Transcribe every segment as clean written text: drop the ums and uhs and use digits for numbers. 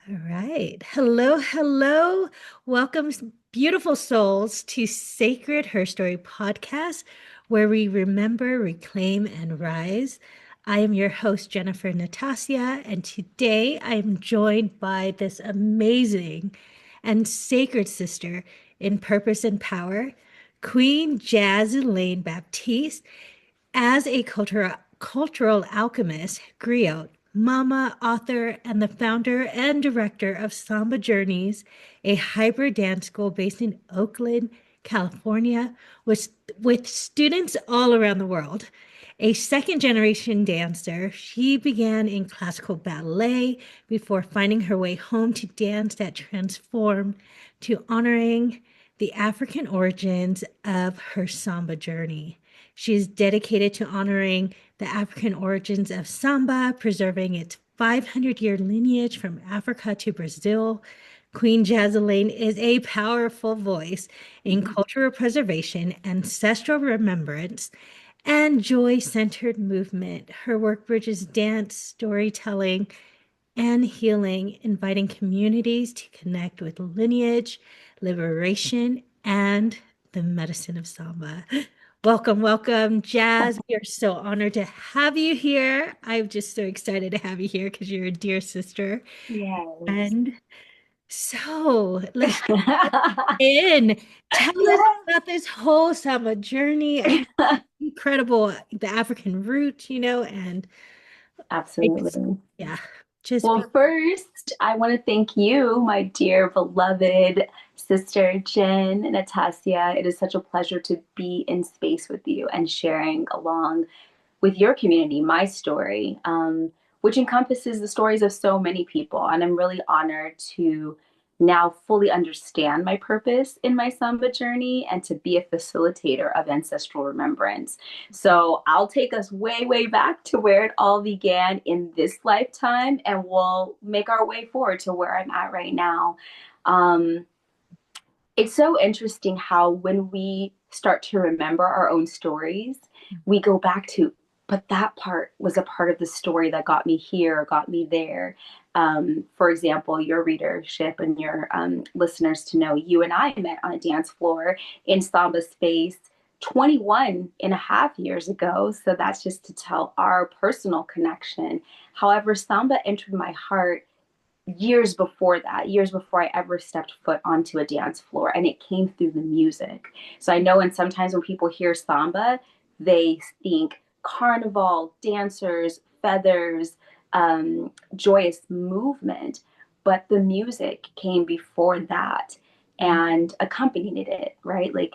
All right. Hello, hello. Welcome, beautiful souls, to Sacred Her Story podcast, where we remember, reclaim, and rise. I am your host, Jennifer Natasia, and today I am joined by this amazing and sacred sister in purpose and power, Queen Jazz Elaine Baptiste. As a cultural alchemist, Griot, mama, author, and the founder and director of Samba Journeys, a hybrid dance school based in Oakland, California, with students all around the world. A second generation dancer, she began in classical ballet before finding her way home to dance that transformed to honoring the African origins of her samba journey. She is dedicated to honoring the African origins of samba, preserving its 500-year lineage from Africa to Brazil. Queen Jazeline is a powerful voice in cultural preservation, ancestral remembrance, and joy-centered movement. Her work bridges dance, storytelling, and healing, inviting communities to connect with lineage, liberation, and the medicine of samba. Welcome, welcome, Jazz. We are so honored to have you here. I'm just so excited to have you here because you're a dear sister. Yes. And so let's jump in. Tell us Yes. about this whole summer journey. I mean, incredible, the African root, and I just, Absolutely. yeah, just Well, be. first, I want to thank you, my dear beloved sister Jen and Atasia. It is such a pleasure to be in space with you and sharing along with your community my story, which encompasses the stories of so many people. And I'm really honored to now fully understand my purpose in my Samba journey and to be a facilitator of ancestral remembrance. So I'll take us way, way back to where it all began in this lifetime, and we'll make our way forward to where I'm at right now. Um, it's so interesting how when we start to remember our own stories, we go back to, but that part was a part of the story that got me here, got me there. For example, your readership and your listeners to know, you and I met on a dance floor in Samba space 21 and a half years ago. So that's just to tell our personal connection. However, Samba entered my heart years before that, years before I ever stepped foot onto a dance floor, and it came through the music. So I know, and sometimes when people hear samba, they think carnival, dancers, feathers, joyous movement, but the music came before that and accompanied it, right? Like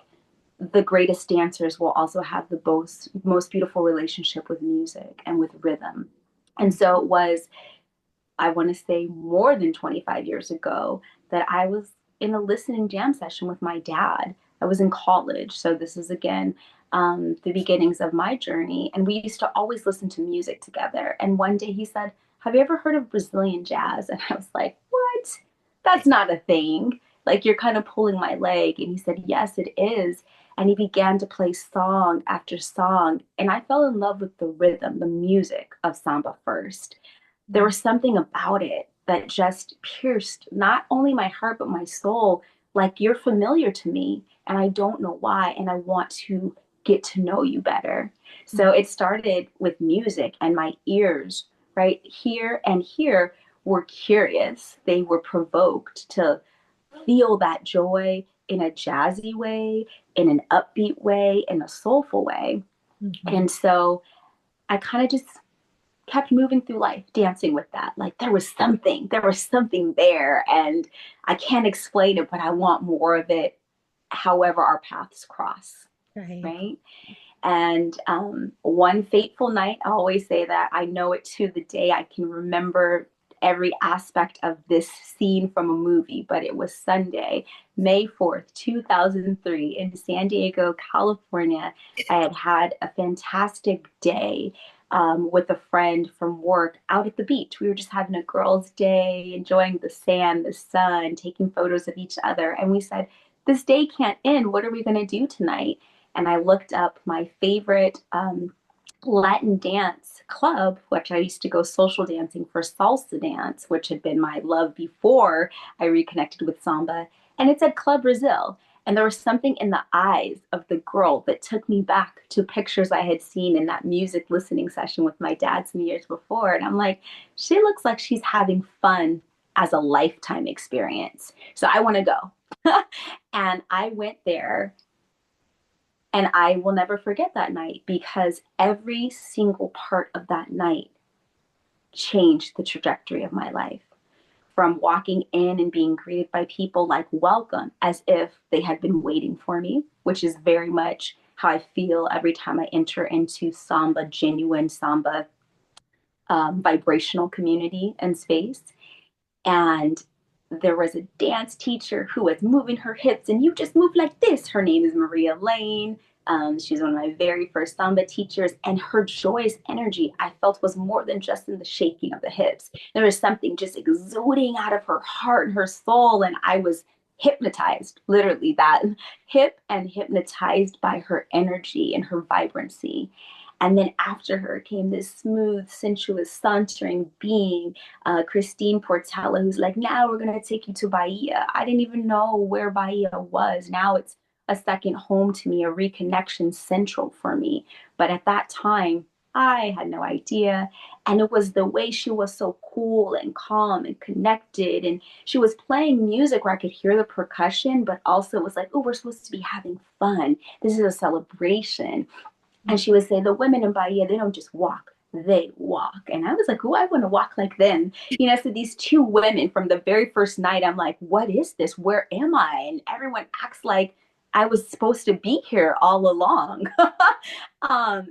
the greatest dancers will also have the most beautiful relationship with music and with rhythm. And so it was, I want to say, more than 25 years ago that I was in a listening jam session with my dad. I was in college. So this is again the beginnings of my journey. And we used to always listen to music together. And one day he said, "Have you ever heard of Brazilian jazz?" And I was like, "What? That's not a thing. Like, you're kind of pulling my leg." And he said, "Yes, it is." And he began to play song after song. And I fell in love with the rhythm, the music of samba first. There was something about it that just pierced not only my heart, but my soul. Like, you're familiar to me, and I don't know why, and I want to get to know you better. So it started with music, and my ears, right here and here, were curious. They were provoked to feel that joy in a jazzy way, in an upbeat way, in a soulful way. Mhm. And so I kind of just kept moving through life dancing with that. Like, there was something there, and I can't explain it, but I want more of it. However our paths cross, Right. right? And one fateful night, I always say that I know it to the day. I can remember every aspect of this scene from a movie, but it was Sunday, May 4th, 2003, in San Diego, California. I had had a fantastic day with a friend from work out at the beach. We were just having a girls' day, enjoying the sand, the sun, taking photos of each other. And we said, "This day can't end. What are we going to do tonight?" And I looked up my favorite Latin dance club, which I used to go social dancing for salsa dance, which had been my love before I reconnected with samba. And it said Club Brazil. And there was something in the eyes of the girl that took me back to pictures I had seen in that music listening session with my dad some years before. And I'm like, she looks like she's having fun as a lifetime experience. So I want to go. And I went there, and I will never forget that night because every single part of that night changed the trajectory of my life. From walking in and being greeted by people like welcome, as if they had been waiting for me, which is very much how I feel every time I enter into samba, genuine samba vibrational community and space. And there was a dance teacher who was moving her hips, and you just move like this. Her name is Maria Lane. She's one of my very first samba teachers, and her joyous energy I felt was more than just in the shaking of the hips. There was something just exuding out of her heart and her soul, and I was hypnotized, literally that hip and hypnotized by her energy and her vibrancy. And then after her came this smooth, sensuous, sauntering being, Christine Portela, who's like, now we're going to take you to Bahia. I didn't even know where Bahia was. Now it's a second home to me, a reconnection central for me. But at that time, I had no idea. And it was the way she was so cool and calm and connected. And she was playing music where I could hear the percussion, but also it was like, oh, we're supposed to be having fun. This is a celebration. And she would say, the women in Bahia, they don't just walk, they walk. And I was like, oh, I want to walk like them. You know, so these two women from the very first night, I'm like, what is this? Where am I? And everyone acts like I was supposed to be here all along. um,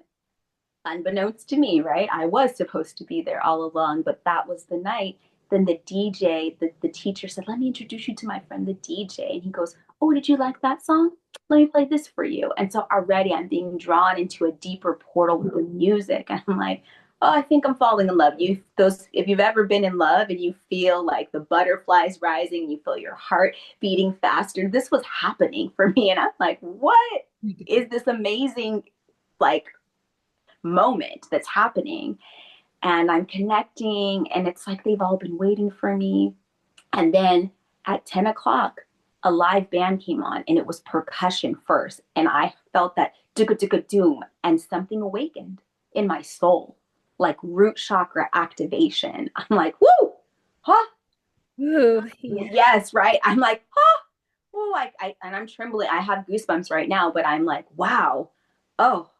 Unbeknownst to me, right? I was supposed to be there all along, but that was the night. Then the DJ, the teacher said, let me introduce you to my friend, the DJ. And he goes, oh, did you like that song? Let me play this for you. And so already I'm being drawn into a deeper portal with the music. And I'm like, oh, I think I'm falling in love. If you've ever been in love and you feel like the butterflies rising, you feel your heart beating faster. This was happening for me. And I'm like, what is this amazing, like, moment that's happening? And I'm connecting, and it's like they've all been waiting for me. And then at 10 o'clock, a live band came on, and it was percussion first. And I felt that doom, and something awakened in my soul, like root chakra activation. I'm like, woo, huh? Ooh, yeah. Yes, right. I'm like, huh? Oh, and I'm trembling. I have goosebumps right now, but I'm like, wow. Oh,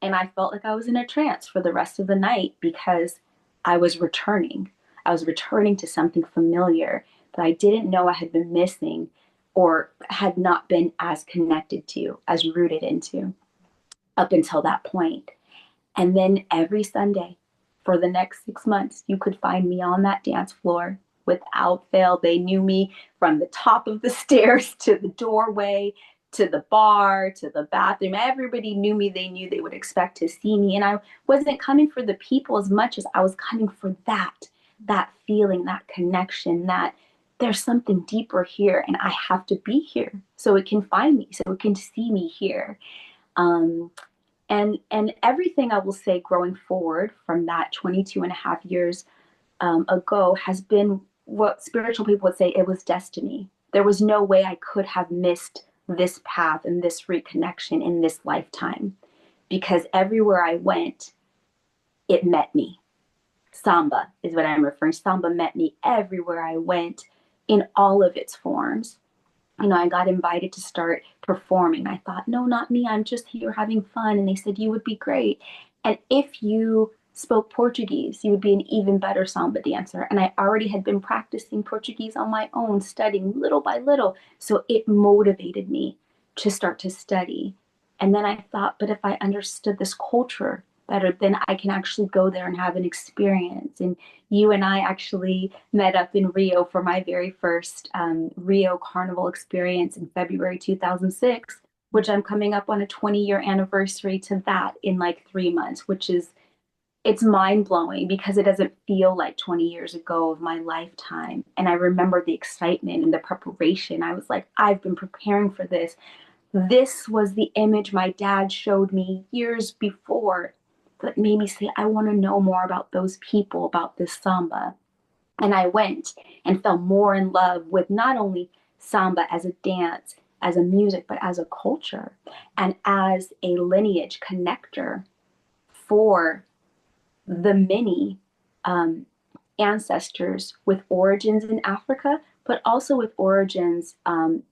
and I felt like I was in a trance for the rest of the night because I was returning. I was returning to something familiar that I didn't know I had been missing or had not been as connected to, as rooted into up until that point. And then every Sunday for the next 6 months, you could find me on that dance floor without fail. They knew me from the top of the stairs to the doorway to the bar to the bathroom. Everybody knew me. They knew they would expect to see me. And I wasn't coming for the people as much as I was coming for that feeling, that connection, that there's something deeper here and I have to be here so it can find me, so it can see me here. Um, and everything I will say growing forward from that 22 and a half years ago has been what spiritual people would say it was destiny. There was no way I could have missed this path and this reconnection in this lifetime because everywhere I went, it met me. Samba is what I'm referring. Samba met me everywhere I went in all of its forms. You know, I got invited to start performing. I thought, no, not me. I'm just here having fun. And they said, you would be great. And if you spoke Portuguese, you would be an even better samba dancer. And I already had been practicing Portuguese on my own, studying little by little. So it motivated me to start to study. And then I thought, but if I understood this culture better, then I can actually go there and have an experience. And you and I actually met up in Rio for my very first Rio Carnival experience in February 2006, which I'm coming up on a 20-year anniversary to that in like 3 months, which is, it's mind blowing because it doesn't feel like 20 years ago of my lifetime. And I remember the excitement and the preparation. I was like, I've been preparing for this. This was the image my dad showed me years before that made me say, I want to know more about those people, about this samba. And I went and fell more in love with not only samba as a dance, as a music, but as a culture and as a lineage connector for the many um, ancestors with origins in Africa, but also with origins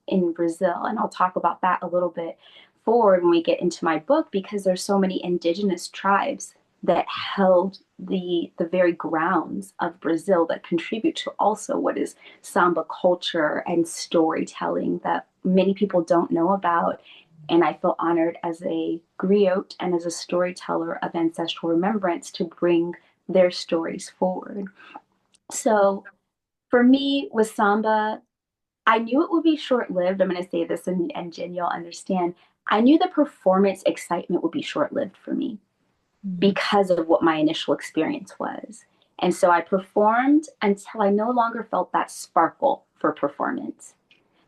in Brazil. And I'll talk about that a little bit forward when we get into my book, because there's so many indigenous tribes that held the very grounds of Brazil that contribute to also what is samba culture and storytelling that many people don't know about. And I feel honored as a griot and as a storyteller of ancestral remembrance to bring their stories forward. So for me with samba, I knew it would be short lived. I'm going to say this, and Jen, you'll understand. I knew the performance excitement would be short lived for me Mm. because of what my initial experience was. And so I performed until I no longer felt that sparkle for performance.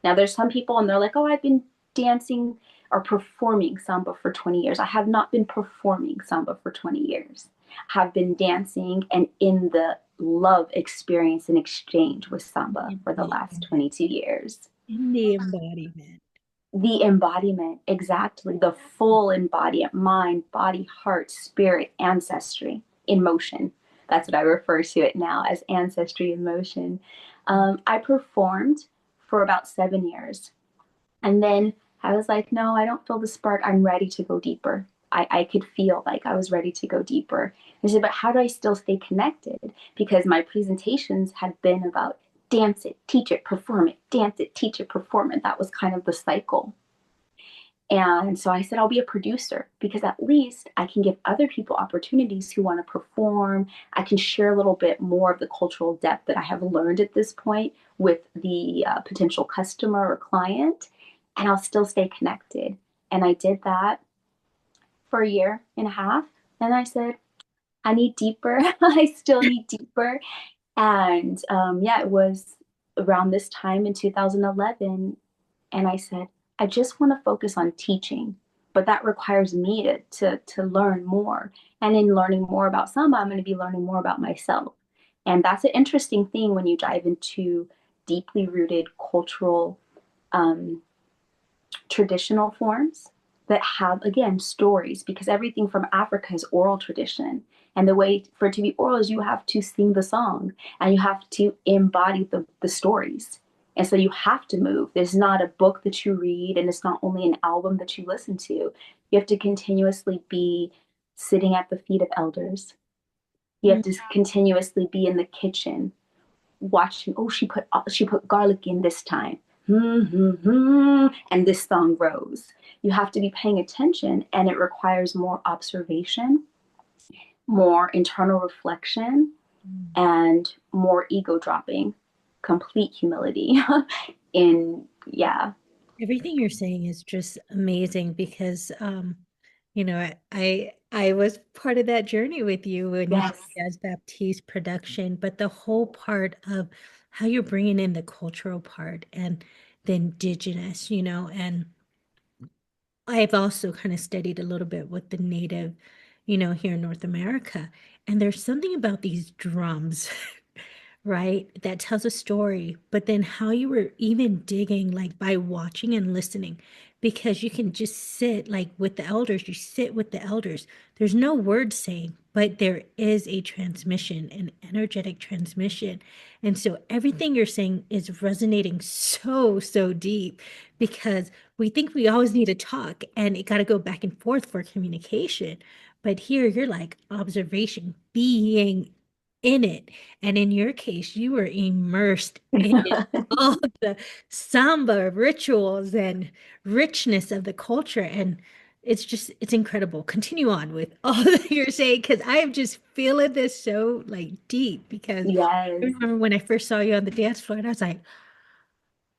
Now, there's some people and they're like, oh, I've been dancing or performing samba for 20 years. I have not been performing samba for 20 years. I have been dancing and in the love experience and exchange with samba for the last 22 years. In the embodiment. The embodiment, exactly, the full embodiment, mind, body, heart, spirit, ancestry in motion. That's what I refer to it now as ancestry in motion. I performed for about 7 years. And then I was like, no, I don't feel the spark. I'm ready to go deeper. I could feel like I was ready to go deeper. I said, but how do I still stay connected? Because my presentations had been about dance it, teach it, perform it, dance it, teach it, perform it. That was kind of the cycle. And so I said, I'll be a producer because at least I can give other people opportunities who want to perform. I can share a little bit more of the cultural depth that I have learned at this point with the potential customer or client, and I'll still stay connected. And I did that for a year and a half. And I said, I need deeper. I still need deeper. And yeah, it was around this time in 2011. And I said, I just want to focus on teaching, but that requires me to learn more. And in learning more about Samba, I'm going to be learning more about myself. And that's an interesting thing when you dive into deeply rooted cultural um, traditional forms that have, again, stories, because everything from Africa is oral tradition. And the way for it to be oral is you have to sing the song and you have to embody the stories. And so you have to move. There's not a book that you read, and it's not only an album that you listen to. You have to continuously be sitting at the feet of elders. You have Mm. to continuously be in the kitchen watching. Oh, she put garlic in this time. And this song rose. You have to be paying attention, and it requires more observation, more internal reflection, Mm. and more ego dropping, complete humility. In yeah, Everything you're saying is just amazing because I was part of that journey with you when you yes, started as Baptiste production, but the whole part of how you're bringing in the cultural part and the indigenous, and I've also kind of studied a little bit with the native, here in North America. And there's something about these drums, right, that tells a story. But then how you were even digging, like by watching and listening, because you can just sit like with the elders, you sit with the elders. There's no word saying, but there is a transmission, an energetic transmission. And so everything you're saying is resonating so, so deep because we think we always need to talk and it got to go back and forth for communication. But here you're like observation, being in it. And in your case, you were immersed in all the samba rituals and richness of the culture. And it's incredible. Continue on with all that you're saying because I'm just feeling this so like deep because I yes. remember when I first saw you on the dance floor and I was like,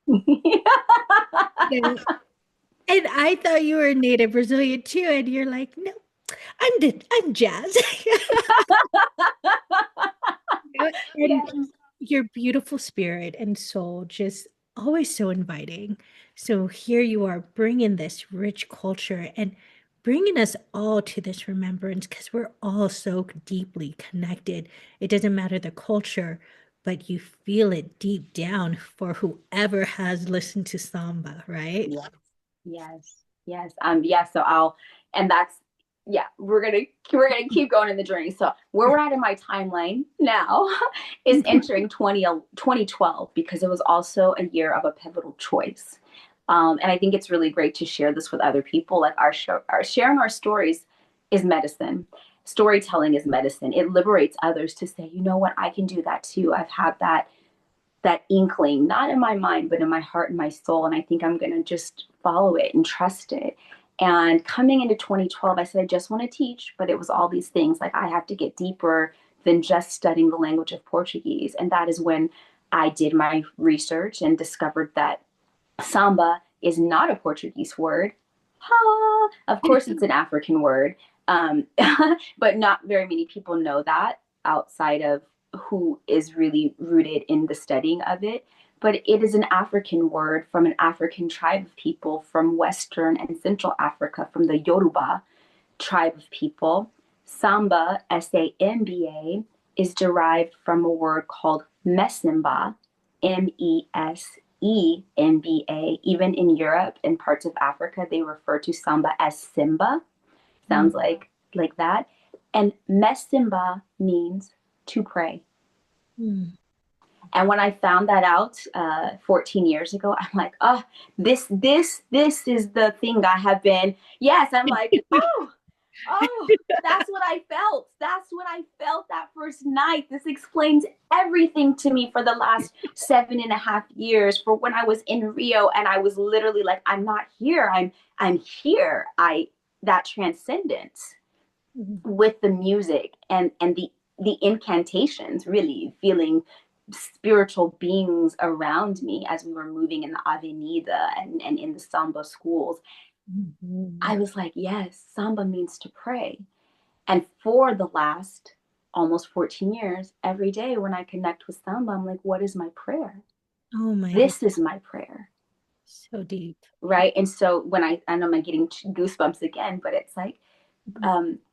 yeah. And I thought you were native Brazilian too. And you're like, no, I'm jazz. And Yes. your beautiful spirit and soul just always so inviting. So here you are bringing this rich culture. And bringing us all to this remembrance because we're all so deeply connected. It doesn't matter the culture, but you feel it deep down for whoever has listened to samba, right? Yes, yes, yes. Yeah, so I'll, and that's, yeah, we're gonna keep going in the journey. So where we're at in my timeline now is entering 2012 because it was also a year of a pivotal choice. And I think it's really great to share this with other people. Like our sharing our stories is medicine. Storytelling is medicine. It liberates others to say, you know what, I can do that too. I've had that inkling, not in my mind, but in my heart and my soul. And I think I'm going to just follow it and trust it. And coming into 2012, I said, I just want to teach, but it was all these things like I have to get deeper than just studying the language of Portuguese. And that is when I did my research and discovered that samba is not a Portuguese word. Ha! Of course, it's an African word, um, but not very many people know that outside of who is really rooted in the studying of it. But it is an African word from an African tribe of people from Western and Central Africa, from the Yoruba tribe of people. Samba, Samba, is derived from a word called mesimba, Mesemba. Even in Europe and parts of Africa, they refer to samba as Simba. Sounds like that. And mesimba means to pray. Mm. And when I found that out 14 years ago, I'm like, oh, this is the thing I have been. Yes, I'm like, oh, that's what I felt. That's what I felt that first night. This explains everything to me for the last 7.5 years. For when I was in Rio and I was literally like, I'm not here. I'm here. That transcendence with the music and the incantations, really feeling spiritual beings around me as we were moving in the avenida and in the samba schools. I was like, yes, samba means to pray. And for the last almost 14 years, every day when I connect with samba, I'm like, what is my prayer? Oh my God, This is my prayer. so deep. Right. And so when I know I'm getting goosebumps again, but it's like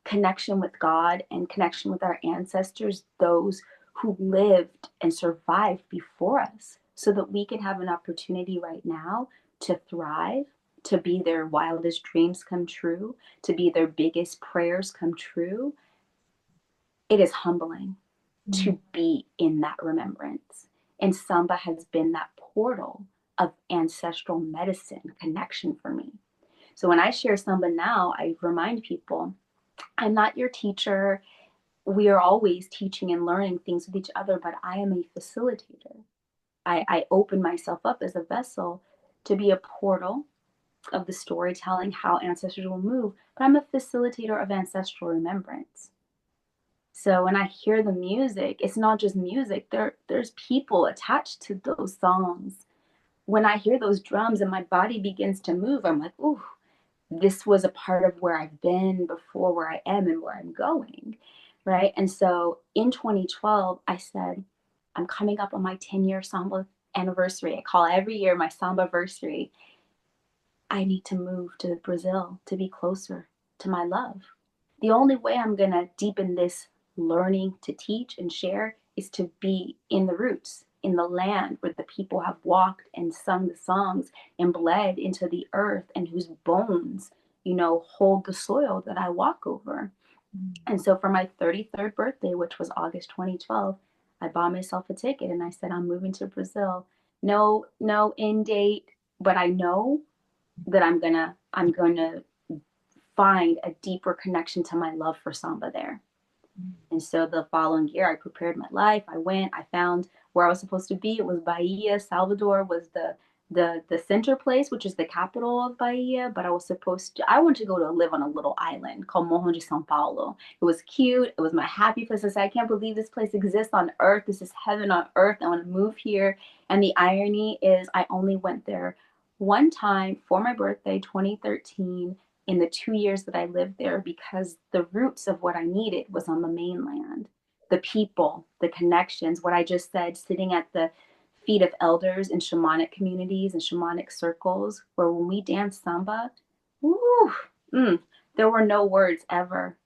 connection with God and connection with our ancestors, those who lived and survived before us, so that we can have an opportunity right now to thrive, to be their wildest dreams come true, to be their biggest prayers come true. It is humbling Mm. to be in that remembrance. And Samba has been that portal of ancestral medicine connection for me. So when I share Samba now, I remind people I'm not your teacher. We are always teaching and learning things with each other, but I am a facilitator. I open myself up as a vessel to be a portal of the storytelling, how ancestors will move, but I'm a facilitator of ancestral remembrance. So when I hear the music, it's not just music. There's people attached to those songs. When I hear those drums and my body begins to move, I'm like, ooh, this was a part of where I've been before, where I am and where I'm going. Right. And so in 2012, I said, I'm coming up on my 10-year Samba anniversary. I call every year my Samba anniversary. I need to move to Brazil to be closer to my love. The only way I'm going to deepen this learning to teach and share is to be in the roots, in the land where the people have walked and sung the songs and bled into the earth and whose bones, hold the soil that I walk over. And so for my 33rd birthday, which was August 2012, I bought myself a ticket and I said, I'm moving to Brazil. No end date, but I know that I'm gonna find a deeper connection to my love for samba there. And so the following year, I prepared my life. I went. I found where I was supposed to be. It was Bahia. Salvador was the center place, which is the capital of Bahia. But I was supposed to. I wanted to go to live on a little island called Morro de São Paulo. It was cute. It was my happy place. I said, I can't believe this place exists on Earth. This is heaven on earth. I want to move here. And the irony is, I only went there one time for my birthday, 2013, in the 2 years that I lived there, because the roots of what I needed was on the mainland. The people, the connections, what I just said, sitting at the feet of elders in shamanic communities and shamanic circles, where when we dance samba, woo, There were no words ever.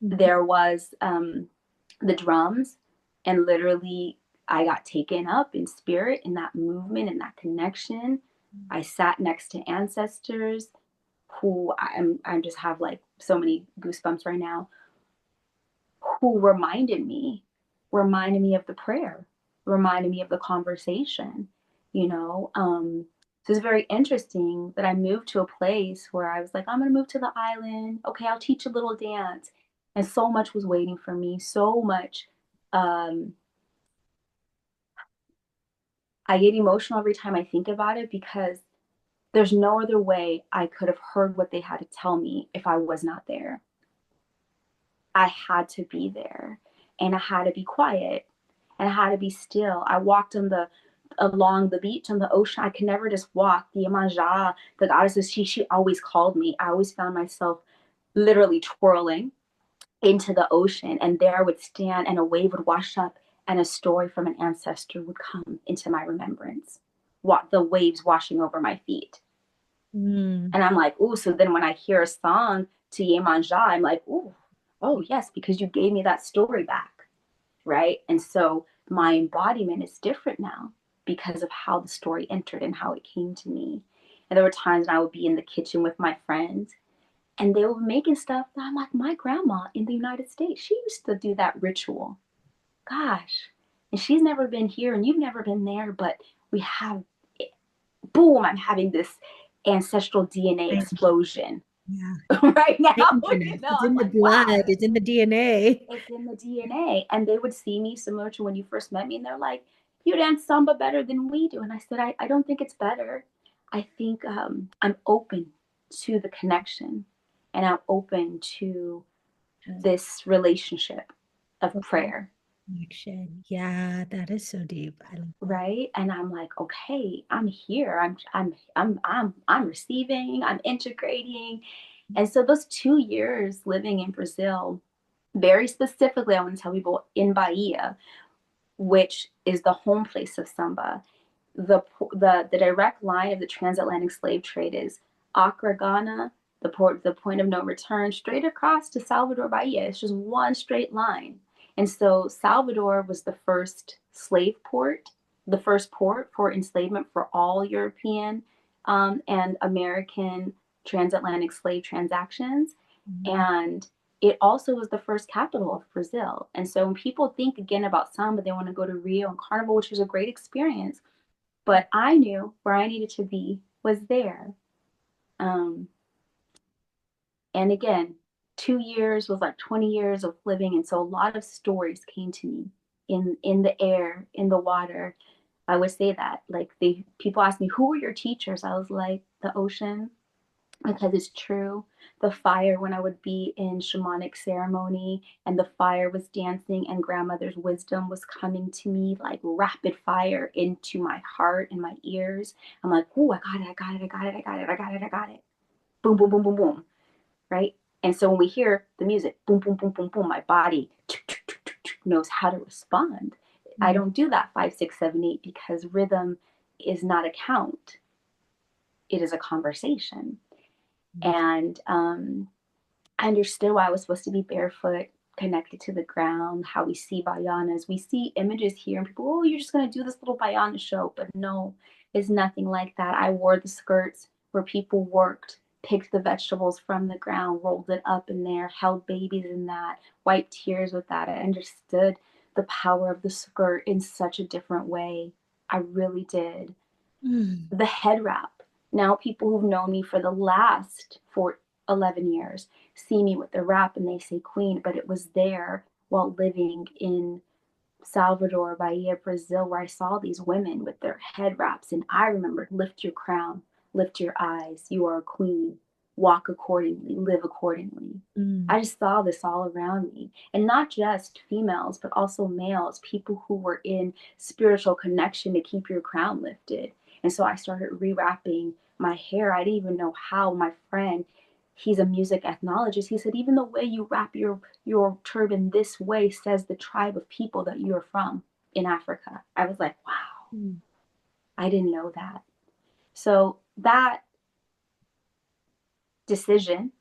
Mhm. There was the drums, and literally I got taken up in spirit in that movement and that connection. I sat next to ancestors who I'm just have like so many goosebumps right now, who reminded me of the prayer, reminded me of the conversation, you know. So it's very interesting that I moved to a place where I was like, I'm gonna move to the island. Okay, I'll teach a little dance. And so much was waiting for me, so much. Um, I get emotional every time I think about it because there's no other way I could have heard what they had to tell me if I was not there. I had to be there, and I had to be quiet, and I had to be still. I walked on the along the beach on the ocean. I could never just walk. The Imanja, the goddess, she always called me. I always found myself literally twirling into the ocean, and there I would stand, and a wave would wash up, and a story from an ancestor would come into my remembrance. What the waves washing over my feet. Mm. And I'm like, ooh, so then when I hear a song to Yemanja, I'm like, ooh, oh yes, because you gave me that story back, right? And so my embodiment is different now because of how the story entered and how it came to me. And there were times when I would be in the kitchen with my friends and they were making stuff that I'm like, my grandma in the United States, she used to do that ritual. Gosh. And she's never been here and you've never been there, but we have, boom, I'm having this ancestral DNA Right. explosion Yeah. right now. Indigenous. It's I'm in the like, blood. wow, It's in the DNA. it's in the DNA. And they would see me similar to when you first met me, and they're like, you dance samba better than we do. And I said, I don't think it's better. I think I'm open to the connection, and I'm open to this relationship of prayer. Connection. Yeah, that is so deep. I love that. Right. And I'm like, okay, I'm here. I'm receiving, I'm integrating. And so those 2 years living in Brazil, very specifically, I want to tell people in Bahia, which is the home place of samba. The direct line of the transatlantic slave trade is Accra, Ghana, the point of no return, straight across to Salvador, Bahia. It's just one straight line. And so Salvador was the first slave port, the first port for enslavement for all European and American transatlantic slave transactions. Mhm. And it also was the first capital of Brazil. And so when people think again about samba, they want to go to Rio and Carnival, which was a great experience. But I knew where I needed to be was there. Um, and again, 2 years was like 20 years of living. And so a lot of stories came to me in the air, in the water. I would say that. Like people ask me, who were your teachers? I was like, the ocean, because it's true. The fire when I would be in shamanic ceremony and the fire was dancing and grandmother's wisdom was coming to me like rapid fire into my heart and my ears. I'm like, oh, I got it, I got it, I got it, I got it, I got it, I got it. Boom, boom, boom, boom, boom. Right? And so when we hear the music, boom, boom, boom, boom, boom, my body knows how to respond. I Mm. don't do that 5, 6, 7, 8 because rhythm is not a count. It is a conversation. And I understood why I was supposed to be barefoot, connected to the ground, how we see bayanas. We see images here, and people, oh, you're just going to do this little bayana show. But no, it's nothing like that. I wore the skirts where people worked, picked the vegetables from the ground, rolled it up in there, held babies in that, wiped tears with that. I understood the power of the skirt in such a different way. I really did. Mm. The head wrap. Now people who've known me for the last 11 years see me with the wrap and they say queen, but it was there while living in Salvador, Bahia, Brazil, where I saw these women with their head wraps. And I remembered, lift your crown, lift your eyes. You are a queen. Walk accordingly, live accordingly. Mm. I just saw this all around me. And not just females, but also males, people who were in spiritual connection to keep your crown lifted. And so I started rewrapping my hair. I didn't even know how. My friend, he's a music ethnologist. He said, even the way you wrap your turban this way says the tribe of people that you're from in Africa. I was like, wow, Mm. I didn't know that. So that decision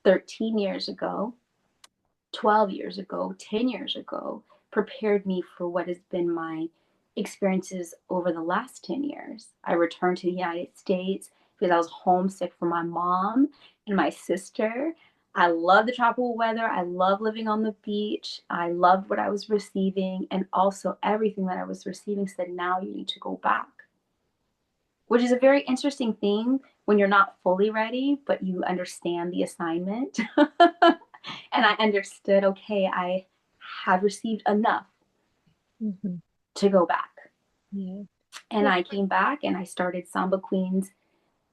13 years ago, 12 years ago, 10 years ago, prepared me for what has been my experiences over the last 10 years. I returned to the United States because I was homesick for my mom and my sister. I love the tropical weather. I love living on the beach. I loved what I was receiving. And also, everything that I was receiving said, now you need to go back, which is a very interesting thing when you're not fully ready, but you understand the assignment. And I understood, okay, I have received enough Mhm. to go back. Yeah. And Well, I came back and I started Samba Queens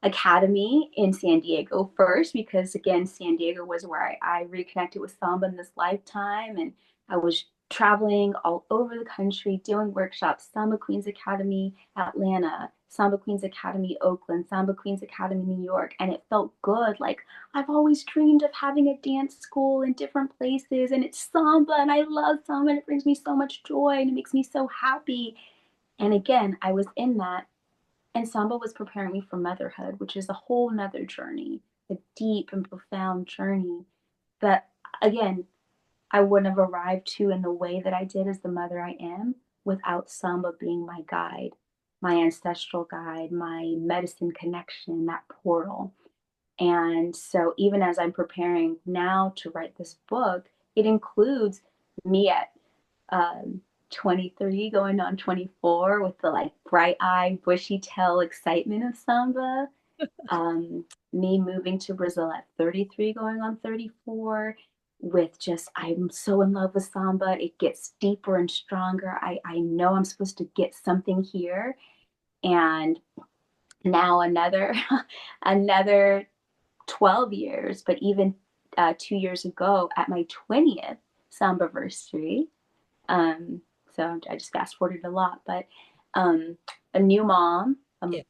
Academy in San Diego first, because again, San Diego was where I reconnected with Samba in this lifetime. And I was traveling all over the country doing workshops. Samba Queens Academy Atlanta, Samba Queens Academy Oakland, Samba Queens Academy New York. And it felt good. Like, I've always dreamed of having a dance school in different places, and it's Samba, and I love Samba, and it brings me so much joy and it makes me so happy. And again, I was in that, and Samba was preparing me for motherhood, which is a whole nother journey, a deep and profound journey that, again, I wouldn't have arrived to in the way that I did as the mother I am without Samba being my guide, my ancestral guide, my medicine connection, that portal. And so, even as I'm preparing now to write this book, it includes me at um, 23 going on 24 with the like bright eye, bushy tail excitement of Samba. Me moving to Brazil at 33 going on 34 with just, I'm so in love with Samba. It gets deeper and stronger. I know I'm supposed to get something here. And now another, another 12 years, but even 2 years ago at my 20th Samba anniversary, um, so I just fast forwarded a lot, but um, a new mom. yeah.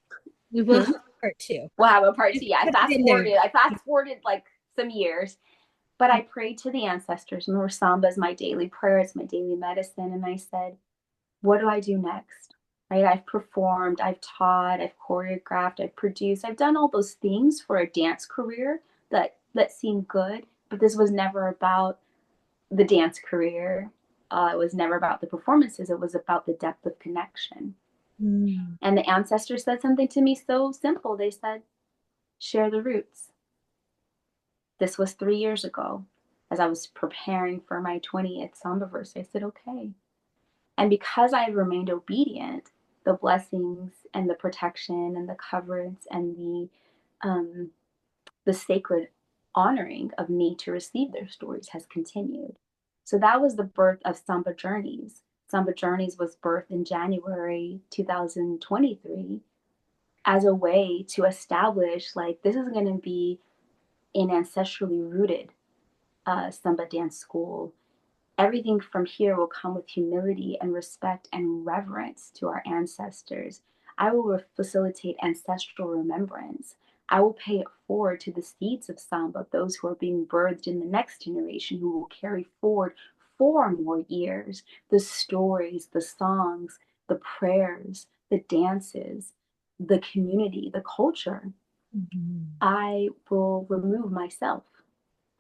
We will Hmm? have part two. We'll have a part two. Just Yeah, put it in there. I fast forwarded like some years, but I prayed to the ancestors. Remember, Samba is my daily prayer. It's my daily medicine. And I said, what do I do next? Right? I've performed, I've taught, I've choreographed, I've produced, I've done all those things for a dance career that seemed good, but this was never about the dance career. It was never about the performances. It was about the depth of connection. Mm. And the ancestors said something to me so simple. They said, share the roots. This was 3 years ago. As I was preparing for my 20th Samba verse, I said, okay. And because I remained obedient, the blessings and the protection and the coverage and the sacred honoring of me to receive their stories has continued. So that was the birth of Samba Journeys. Samba Journeys was birthed in January 2023 as a way to establish, like, this is going to be an ancestrally rooted Samba dance school. Everything from here will come with humility and respect and reverence to our ancestors. I will facilitate ancestral remembrance. I will pay it forward to the seeds of Samba, those who are being birthed in the next generation, who will carry forward 4 more years the stories, the songs, the prayers, the dances, the community, the culture. Mhm. I will remove myself,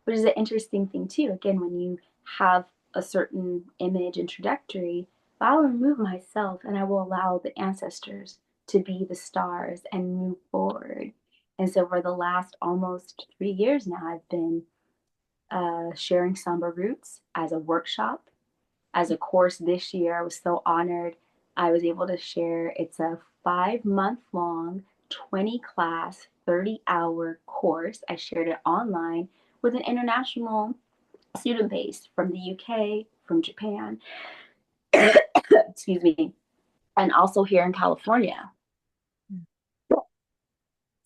which is an interesting thing too. Again, when you have a certain image and trajectory, I'll remove myself and I will allow the ancestors to be the stars and move forward. And so for the last almost 3 years now, I've been sharing Samba Roots as a workshop, as a course this year. I was so honored. I was able to share. It's a 5 month long, 20 class, 30-hour course. I shared it online with an international student base from the UK, from Japan, excuse me, and also here in California.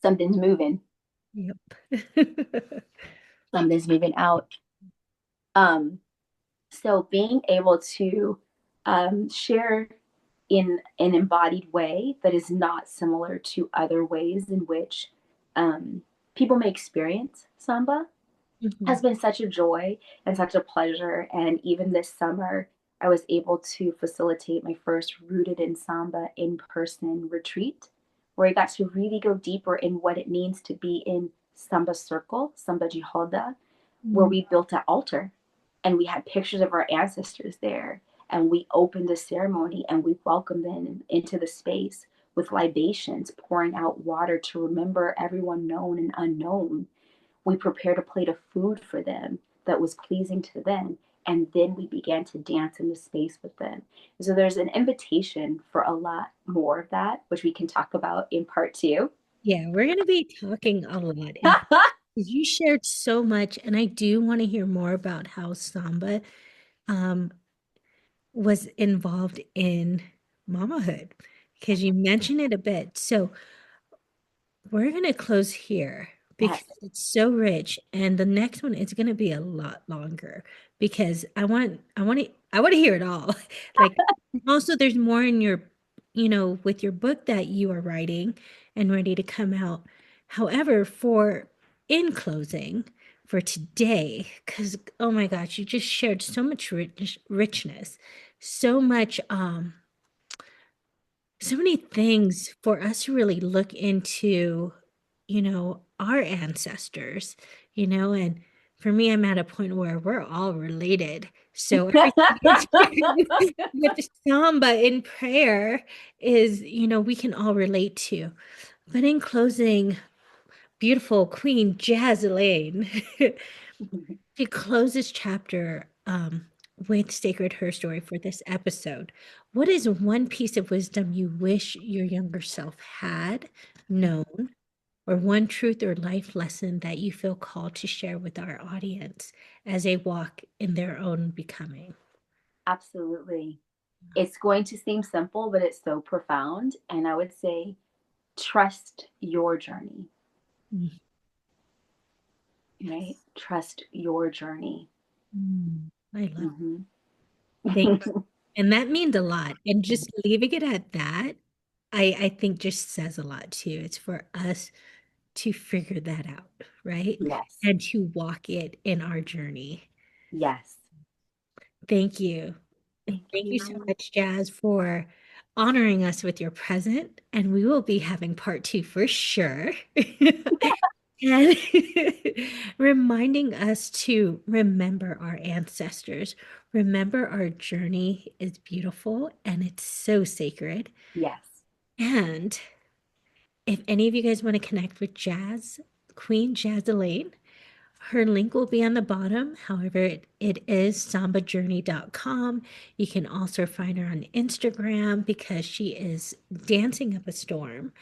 Something's moving. Yep. Something's moving out. Um, so being able to share in an embodied way that is not similar to other ways in which um, people may experience Samba has Mhm. been such a joy and such a pleasure. And even this summer, I was able to facilitate my first Rooted in Samba in person retreat, where I got to really go deeper in what it means to be in Samba circle, Samba Jihoda, where Mm. we built an altar and we had pictures of our ancestors there. And we opened the ceremony and we welcomed them into the space with libations, pouring out water to remember everyone known and unknown. We prepared a plate of food for them that was pleasing to them. And then we began to dance in the space with them. So there's an invitation for a lot more of that, which we can talk about in part two. Yeah, we're going to be talking a lot. And you shared so much, and I do want to hear more about how Samba um, was involved in mamahood because you mentioned it a bit. So we're going to close here because Yes. it's so rich, and the next one is going to be a lot longer because I want to hear it all. Like, also, there's more in your, with your book that you are writing and ready to come out. However, for in closing for today, because oh my gosh, you just shared so much richness, so much so many things for us to really look into, our ancestors, and for me, I'm at a point where we're all related. So everything is with the samba in prayer is, we can all relate to. But in closing, beautiful Queen Jazz Elaine. To close this chapter with Sacred Her Story for this episode, what is one piece of wisdom you wish your younger self had known, or one truth or life lesson that you feel called to share with our audience as they walk in their own becoming? Absolutely. It's going to seem simple, but it's so profound. And I would say, trust your journey, right? Trust your journey. I love. Mm-hmm. Thank And that means a lot. And just leaving it at that, I think just says a lot too. It's for us to figure that out, right? Yes. And to walk it in our journey. Yes. Thank you. And Thank thank you so you. much, Jazz, for honoring us with your present. And we will be having part two for sure. And reminding us to remember our ancestors. Remember our journey is beautiful and it's so sacred. Yes. And if any of you guys want to connect with Jazz, Queen Jazz Elaine, her link will be on the bottom. However, it is sambajourney.com. You can also find her on Instagram because she is dancing up a storm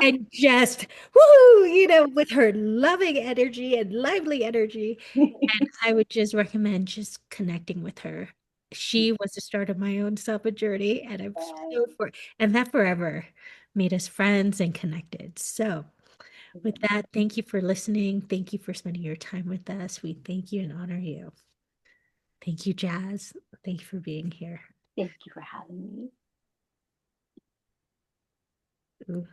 and just woo, with her loving energy and lively energy. And I would just recommend just connecting with her. She was the start of my own Samba journey, and I'm so for and that forever made us friends and connected. So, with that, thank you for listening. Thank you for spending your time with us. We thank you and honor you. Thank you, Jazz. Thank you for being here. Thank you for having me. Ooh.